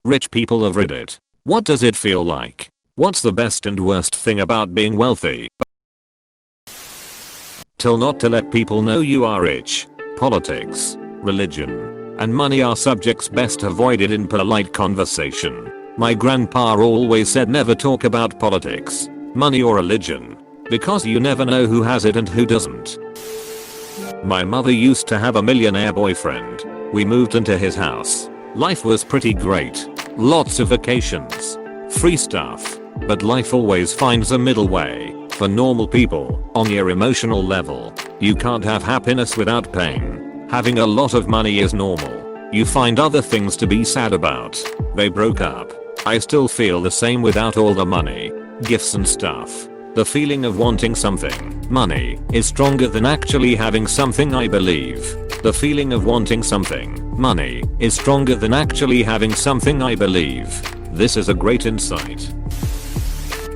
Rich people of Reddit. What does it feel like? What's the best and worst thing about being wealthy? Tell not to let people know you are rich. Politics, religion, and money are subjects best avoided in polite conversation. My grandpa always said never talk about politics, money or religion, because you never know who has it and who doesn't. My mother used to have a millionaire boyfriend. We moved into his house. Life was pretty great. Lots of vacations. Free stuff. But life always finds a middle way. For normal people, on your emotional level, you can't have happiness without pain. Having a lot of money is normal. You find other things to be sad about. They broke up. I still feel the same without all the money, gifts and stuff. The feeling of wanting something, money, is stronger than actually having something, I believe. The feeling of wanting something, money, is stronger than actually having something, I believe. This is a great insight.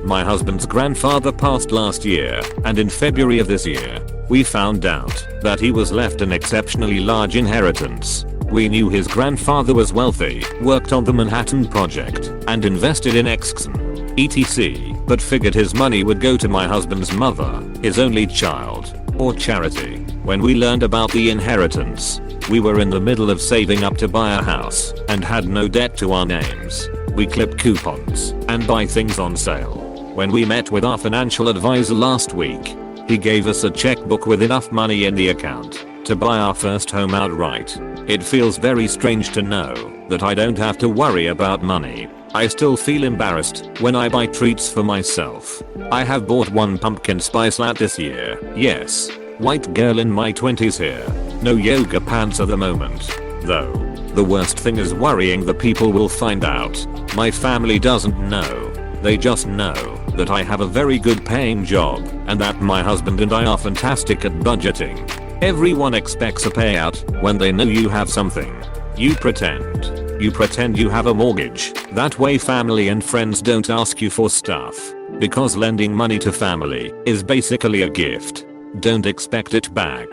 My husband's grandfather passed last year, and in February of this year, we found out that he was left an exceptionally large inheritance. We knew his grandfather was wealthy, worked on the Manhattan Project, and invested in Exxon, etc., but figured his money would go to my husband's mother, his only child, or charity. When we learned about the inheritance, we were in the middle of saving up to buy a house and had no debt to our names. We clip coupons and buy things on sale. When we met with our financial advisor last week, he gave us a checkbook with enough money in the account to buy our first home outright. It feels very strange to know that I don't have to worry about money. I still feel embarrassed when I buy treats for myself. I have bought one pumpkin spice latte this year. Yes, white girl in my 20s here. No yoga pants at the moment, though. The worst thing is worrying that people will find out. My family doesn't know. They just know that I have a very good paying job and that my husband and I are fantastic at budgeting. Everyone expects a payout when they know you have something. You pretend. You pretend you have a mortgage. That way family and friends don't ask you for stuff. Because lending money to family is basically a gift. Don't expect it back.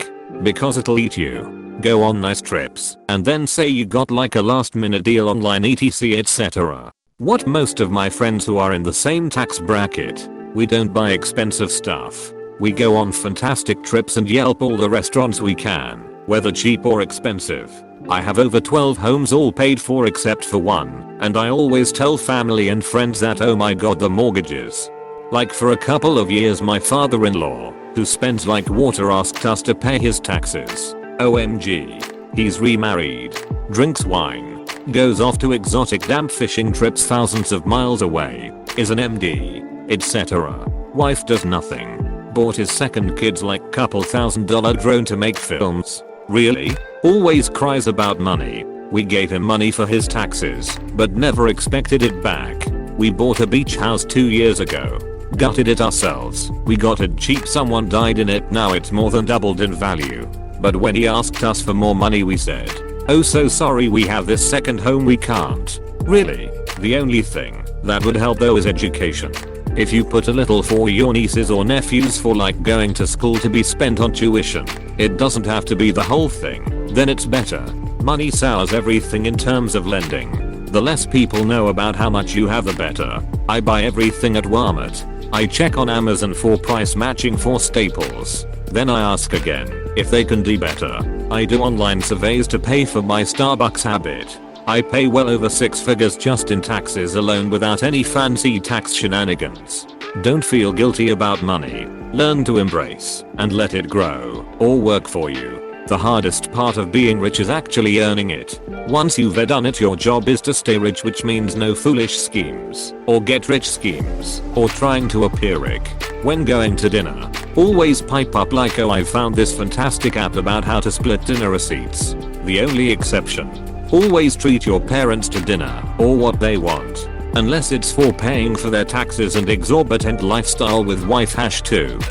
Because it'll eat you. Go on nice trips and then say you got like a last minute deal online etc etc. What most of my friends who are in the same tax bracket, we don't buy expensive stuff. We go on fantastic trips and yelp all the restaurants we can, whether cheap or expensive. I have over 12 homes all paid for except for one, and I always tell family and friends that oh my god the mortgages. Like for a couple of years my father-in-law, who spends like water, asked us to pay his taxes. OMG. He's remarried, drinks wine, goes off to exotic damp fishing trips thousands of miles away, is an MD, etc. Wife does nothing. Bought his second kid's like couple $1,000 drone to make films. Really? Always cries about money. We gave him money for his taxes, but never expected it back. We bought a beach house 2 years ago. Gutted it ourselves. We got it cheap, someone died in it, now it's more than doubled in value. But when he asked us for more money we said, oh so sorry, we have this second home, we can't. Really? The only thing that would help though is education. If you put a little for your nieces or nephews for like going to school to be spent on tuition, it doesn't have to be the whole thing, then it's better. Money sours everything in terms of lending. The less people know about how much you have the better. I buy everything at Walmart. I check on Amazon for price matching for staples. Then I ask again if they can do better. I do online surveys to pay for my Starbucks habit. I pay well over 6 figures just in taxes alone without any fancy tax shenanigans. Don't feel guilty about money. Learn to embrace and let it grow or work for you. The hardest part of being rich is actually earning it. Once you've done it, your job is to stay rich, which means no foolish schemes or get rich schemes or trying to appear rich. When going to dinner, always pipe up like oh I found this fantastic app about how to split dinner receipts. The only exception. Always treat your parents to dinner or what they want. Unless it's for paying for their taxes and exorbitant lifestyle with wife #2.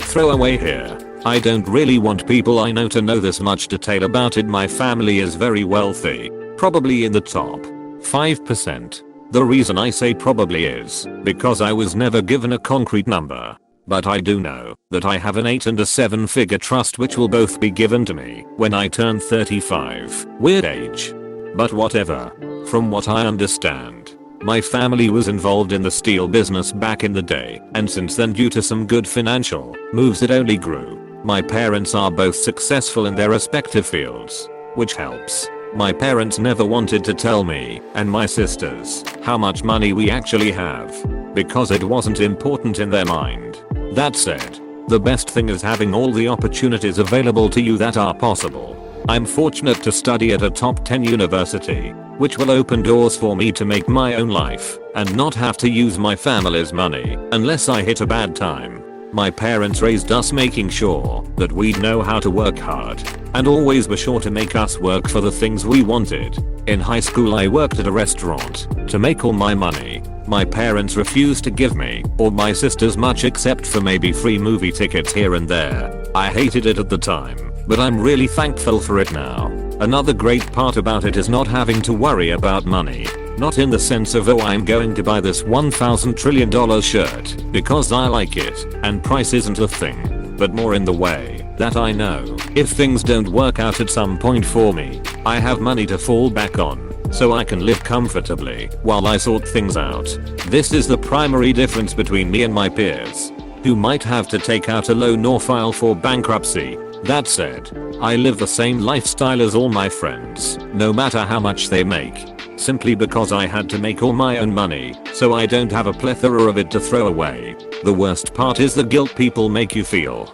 Throwaway here. I don't really want people I know to know this much detail about it. My family is very wealthy. Probably in the top 5%. The reason I say probably is because I was never given a concrete number. But I do know that I have an 8 and a 7-figure trust which will both be given to me when I turn 35. Weird age. But whatever. From what I understand, my family was involved in the steel business back in the day, and since then due to some good financial moves it only grew. My parents are both successful in their respective fields, which helps. My parents never wanted to tell me and my sisters how much money we actually have, because it wasn't important in their mind. That said, the best thing is having all the opportunities available to you that are possible. I'm fortunate to study at a top 10 university, which will open doors for me to make my own life and not have to use my family's money unless I hit a bad time. My parents raised us making sure that we'd know how to work hard and always were sure to make us work for the things we wanted. In high school I worked at a restaurant to make all my money. My parents refused to give me or my sisters much except for maybe free movie tickets here and there. I hated it at the time, but I'm really thankful for it now. Another great part about it is not having to worry about money. Not in the sense of, oh, I'm going to buy this $1,000 trillion shirt because I like it and price isn't a thing, but more in the way that I know if things don't work out at some point for me, I have money to fall back on so I can live comfortably while I sort things out. This is the primary difference between me and my peers, who might have to take out a loan or file for bankruptcy. That said, I live the same lifestyle as all my friends, no matter how much they make. Simply because I had to make all my own money, so I don't have a plethora of it to throw away. The worst part is the guilt people make you feel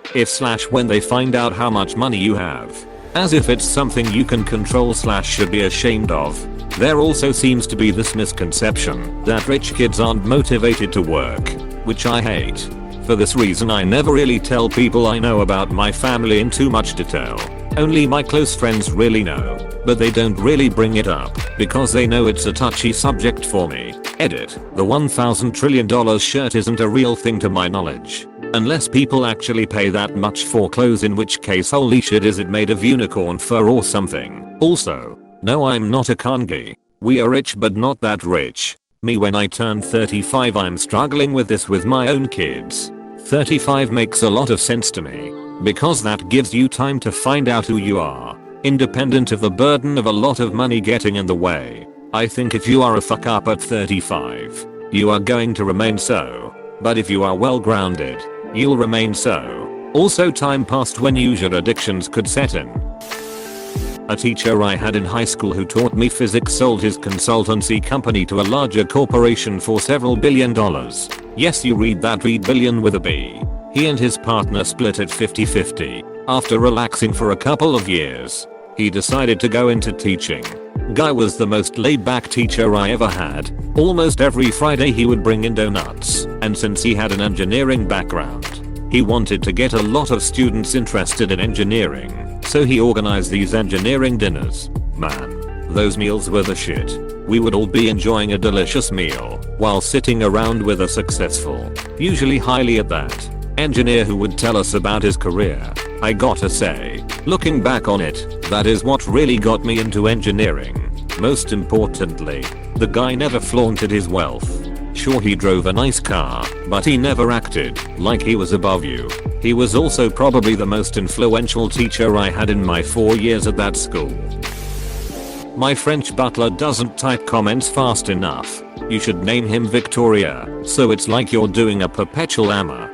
when they find out how much money you have. As if it's something you can control / should be ashamed of. There also seems to be this misconception that rich kids aren't motivated to work, which I hate. For this reason I never really tell people I know about my family in too much detail. Only my close friends really know, but they don't really bring it up because they know it's a touchy subject for me. Edit. The $1,000 trillion shirt isn't a real thing to my knowledge. Unless people actually pay that much for clothes, in which case holy shit, is it made of unicorn fur or something. Also, no, I'm not a kangi. We are rich but not that rich. Me when I turn 35 I'm struggling with this with my own kids. 35 makes a lot of sense to me, because that gives you time to find out who you are, independent of the burden of a lot of money getting in the way. I think if you are a fuck up at 35, you are going to remain so. But if you are well grounded, you'll remain so. Also, time past when user addictions could set in. A teacher I had in high school who taught me physics sold his consultancy company to a larger corporation for several $1 billion. Yes, you read that, read billion with a B. He and his partner split it 50-50. After relaxing for a couple of years, he decided to go into teaching. Guy was the most laid-back teacher I ever had. Almost every Friday he would bring in donuts, and since he had an engineering background, he wanted to get a lot of students interested in engineering, so he organized these engineering dinners. Man, those meals were the shit. We would all be enjoying a delicious meal while sitting around with a successful, usually highly at that, engineer who would tell us about his career. I gotta say, looking back on it, that is what really got me into engineering. Most importantly, the guy never flaunted his wealth. Sure, he drove a nice car, but he never acted like he was above you. He was also probably the most influential teacher I had in my 4 years at that school. My French butler doesn't type comments fast enough. You should name him Victoria, so it's like you're doing a perpetual AMA.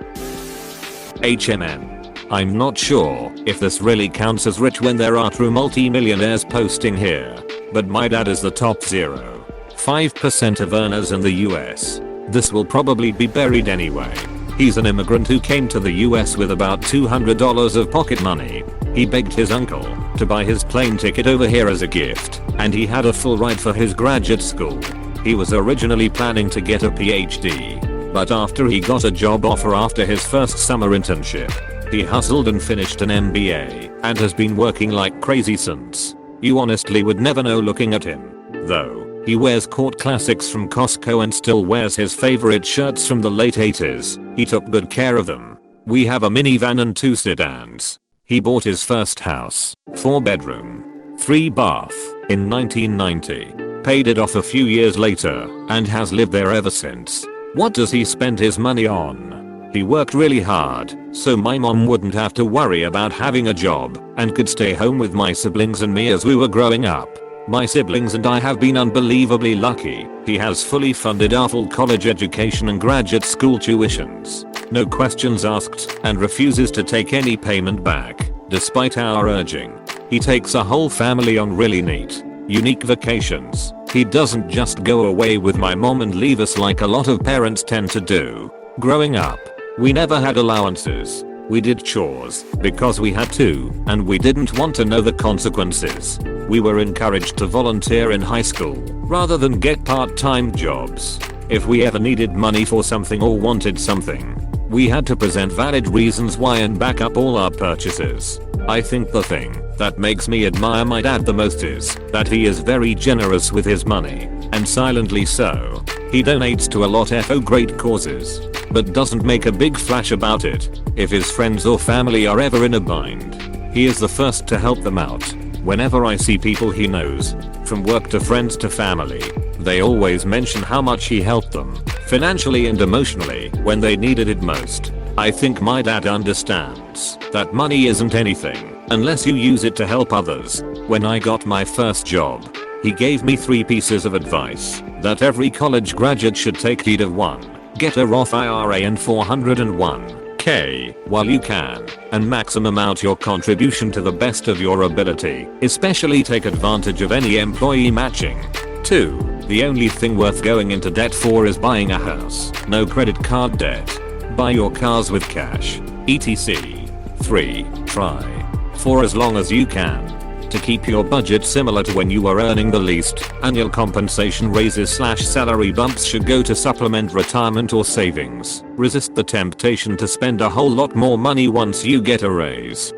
HMN. I'm not sure if this really counts as rich when there are true multi-millionaires posting here, but my dad is the top 0.5% of earners in the US. This will probably be buried anyway. He's an immigrant who came to the US with about $200 of pocket money. He begged his uncle to buy his plane ticket over here as a gift, and he had a full ride for his graduate school. He was originally planning to get a PhD, but after he got a job offer after his first summer internship, he hustled and finished an MBA and has been working like crazy since. You honestly would never know looking at him, though. He wears court classics from Costco and still wears his favorite shirts from the late 80s. He took good care of them. We have a minivan and 2 sedans. He bought his first house, 4 bedroom, 3 bath, in 1990. Paid it off a few years later and has lived there ever since. What does he spend his money on? He worked really hard, so my mom wouldn't have to worry about having a job and could stay home with my siblings and me as we were growing up. My siblings and I have been unbelievably lucky. He has fully funded our full college education and graduate school tuitions. No questions asked, and refuses to take any payment back, despite our urging. He takes a whole family on really neat, unique vacations. He doesn't just go away with my mom and leave us like a lot of parents tend to do. Growing up, we never had allowances. We did chores because we had to, and we didn't want to know the consequences. We were encouraged to volunteer in high school rather than get part-time jobs. If we ever needed money for something or wanted something, we had to present valid reasons why and back up all our purchases. I think the thing that makes me admire my dad the most is that he is very generous with his money, and silently so. He donates to a lot of great causes, but doesn't make a big flash about it. If his friends or family are ever in a bind, he is the first to help them out. Whenever I see people he knows, from work to friends to family, they always mention how much he helped them, financially and emotionally, when they needed it most. I think my dad understands that money isn't anything unless you use it to help others. When I got my first job, he gave me 3 pieces of advice that every college graduate should take heed of. 1. Get a Roth IRA and 401k while you can, and maximum out your contribution to the best of your ability, especially take advantage of any employee matching. 2. The only thing worth going into debt for is buying a house. No credit card debt. Buy your cars with cash, etc. 3. Try, for as long as you can, to keep your budget similar to when you were earning the least. Annual compensation raises / salary bumps should go to supplement retirement or savings. Resist the temptation to spend a whole lot more money once you get a raise.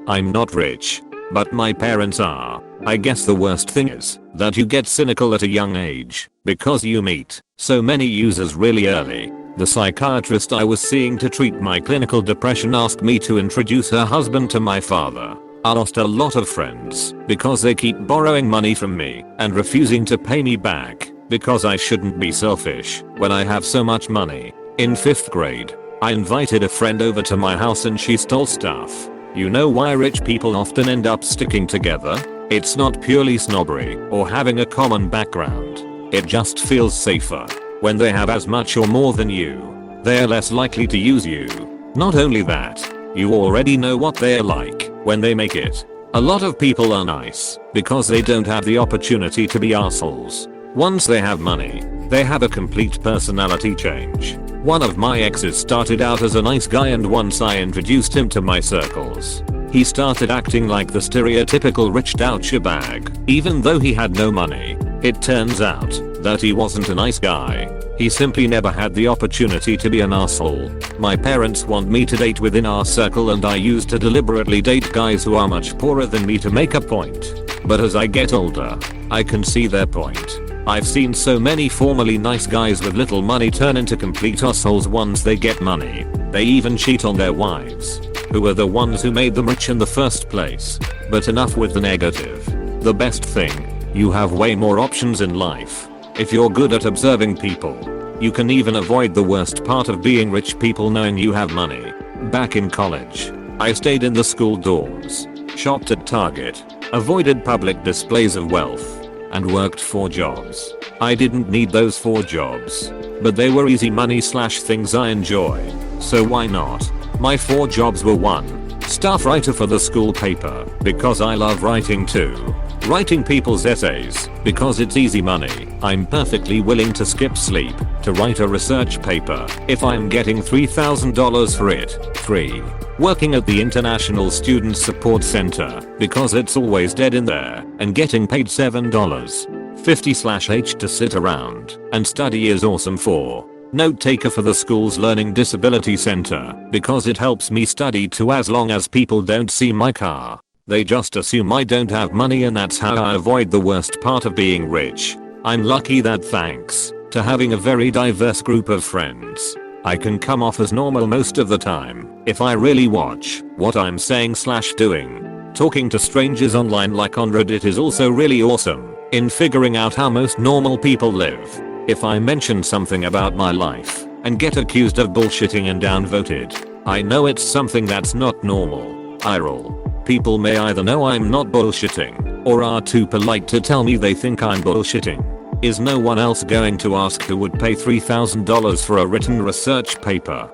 I'm not rich, but my parents are. I guess the worst thing is that you get cynical at a young age because you meet so many users really early. The psychiatrist I was seeing to treat my clinical depression asked me to introduce her husband to my father. I lost a lot of friends because they keep borrowing money from me and refusing to pay me back because I shouldn't be selfish when I have so much money. In 5th grade, I invited a friend over to my house and she stole stuff. You know why rich people often end up sticking together? It's not purely snobbery or having a common background. It just feels safer. When they have as much or more than you, they're less likely to use you. Not only that, you already know what they're like when they make it. A lot of people are nice because they don't have the opportunity to be assholes. Once they have money, they have a complete personality change. One of my exes started out as a nice guy, and once I introduced him to my circles, he started acting like the stereotypical rich douchebag, even though he had no money. It turns out that he wasn't a nice guy. He simply never had the opportunity to be an asshole. My parents want me to date within our circle, and I used to deliberately date guys who are much poorer than me to make a point. But as I get older, I can see their point. I've seen so many formerly nice guys with little money turn into complete assholes once they get money. They even cheat on their wives, who were the ones who made them rich in the first place. But enough with the negative. The best thing, you have way more options in life. If you're good at observing people, you can even avoid the worst part of being rich people knowing you have money. Back in college, I stayed in the school dorms, shopped at Target, avoided public displays of wealth, and worked 4 jobs. I didn't need those 4 jobs, but they were easy money / things I enjoy, so why not? My 4 jobs were: 1. Staff writer for the school paper, because I love writing too. Writing people's essays, because it's easy money. I'm perfectly willing to skip sleep to write a research paper if I'm getting $3,000 for it. 3. Working at the International Student Support Center, because it's always dead in there, and getting paid $7.50/h to sit around and study is awesome. 4. Note taker for the school's Learning Disability Center, because it helps me study too, as long as people don't see my car. They just assume I don't have money, and that's how I avoid the worst part of being rich. I'm lucky that thanks to having a very diverse group of friends, I can come off as normal most of the time if I really watch what I'm saying / doing. Talking to strangers online like on Reddit is also really awesome in figuring out how most normal people live. If I mention something about my life and get accused of bullshitting and downvoted, I know it's something that's not normal. I roll. People may either know I'm not bullshitting or are too polite to tell me they think I'm bullshitting. Is no one else going to ask who would pay $3,000 for a written research paper?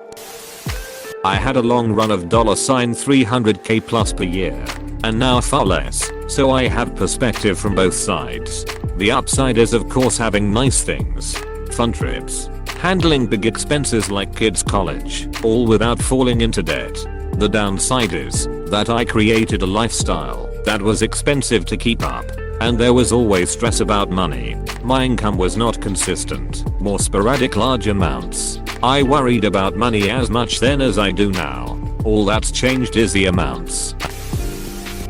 I had a long run of $300k plus per year, and now far less, so I have perspective from both sides. The upside is of course having nice things, fun trips, handling big expenses like kids' college, all without falling into debt. The downside is that I created a lifestyle that was expensive to keep up, and there was always stress about money. My income was not consistent, more sporadic large amounts. I worried about money as much then as I do now. All that's changed is the amounts.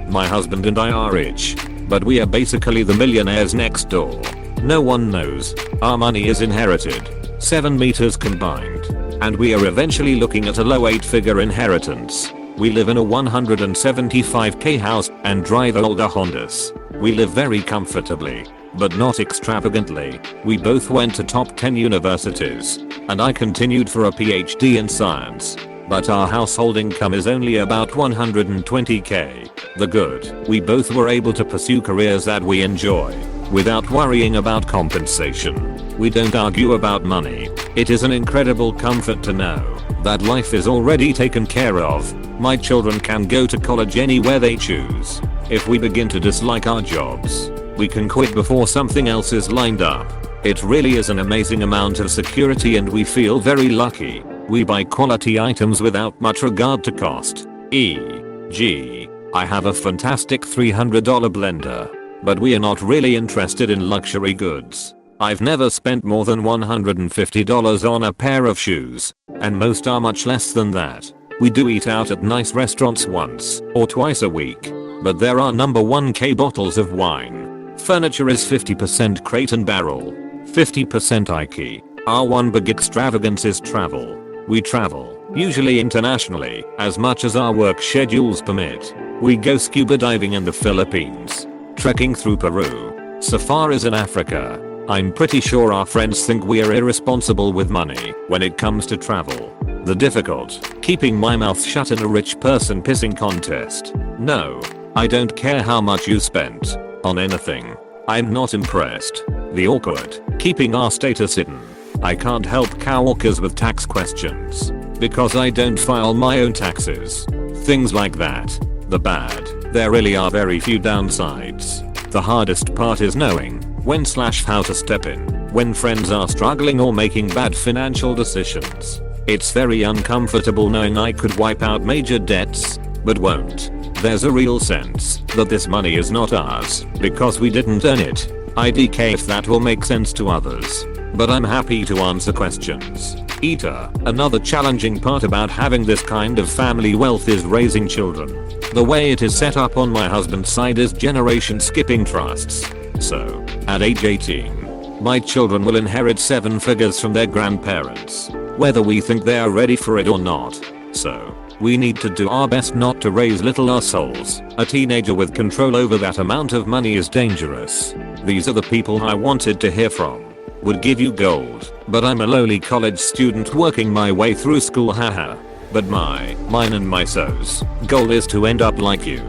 My husband and I are rich, but we are basically the millionaires next door. No one knows. Our money is inherited, 7 meters combined, and we are eventually looking at a low 8-figure inheritance. We live in a 175k house and drive older Hondas. We live very comfortably, but not extravagantly. We both went to top 10 universities, and I continued for a PhD in science. But our household income is only about 120k. The good, we both were able to pursue careers that we enjoy, without worrying about compensation. We don't argue about money. It is an incredible comfort to know that life is already taken care of. My children can go to college anywhere they choose. If we begin to dislike our jobs, we can quit before something else is lined up. It really is an amazing amount of security, and we feel very lucky. We buy quality items without much regard to cost. E.g., I have a fantastic $300 blender, but we are not really interested in luxury goods. I've never spent more than $150 on a pair of shoes, and most are much less than that. We do eat out at nice restaurants once or twice a week, but there are number 1k bottles of wine. Furniture is 50% crate and barrel, 50% IKEA. Our one big extravagance is travel. We travel, usually internationally, as much as our work schedules permit. We go scuba diving in the Philippines, trekking through Peru, safaris in Africa. I'm pretty sure our friends think we are irresponsible with money when it comes to travel. The difficult, keeping my mouth shut in a rich person pissing contest. No, I don't care how much you spent on anything. I'm not impressed. The awkward, keeping our status hidden. I can't help coworkers with tax questions because I don't file my own taxes. Things like that. The bad, there really are very few downsides. The hardest part is knowing when/how to step in when friends are struggling or making bad financial decisions. It's very uncomfortable knowing I could wipe out major debts, but won't. There's a real sense that this money is not ours because we didn't earn it. IDK if that will make sense to others. But I'm happy to answer questions. Another challenging part about having this kind of family wealth is raising children. The way it is set up on my husband's side is generation skipping trusts. So, at age 18, my children will inherit 7 figures from their grandparents, whether we think they are ready for it or not. So, we need to do our best not to raise little assholes. A teenager with control over that amount of money is dangerous. These are the people I wanted to hear from. Would give you gold, but I'm a lowly college student working my way through school, haha. But mine and my so's goal is to end up like you.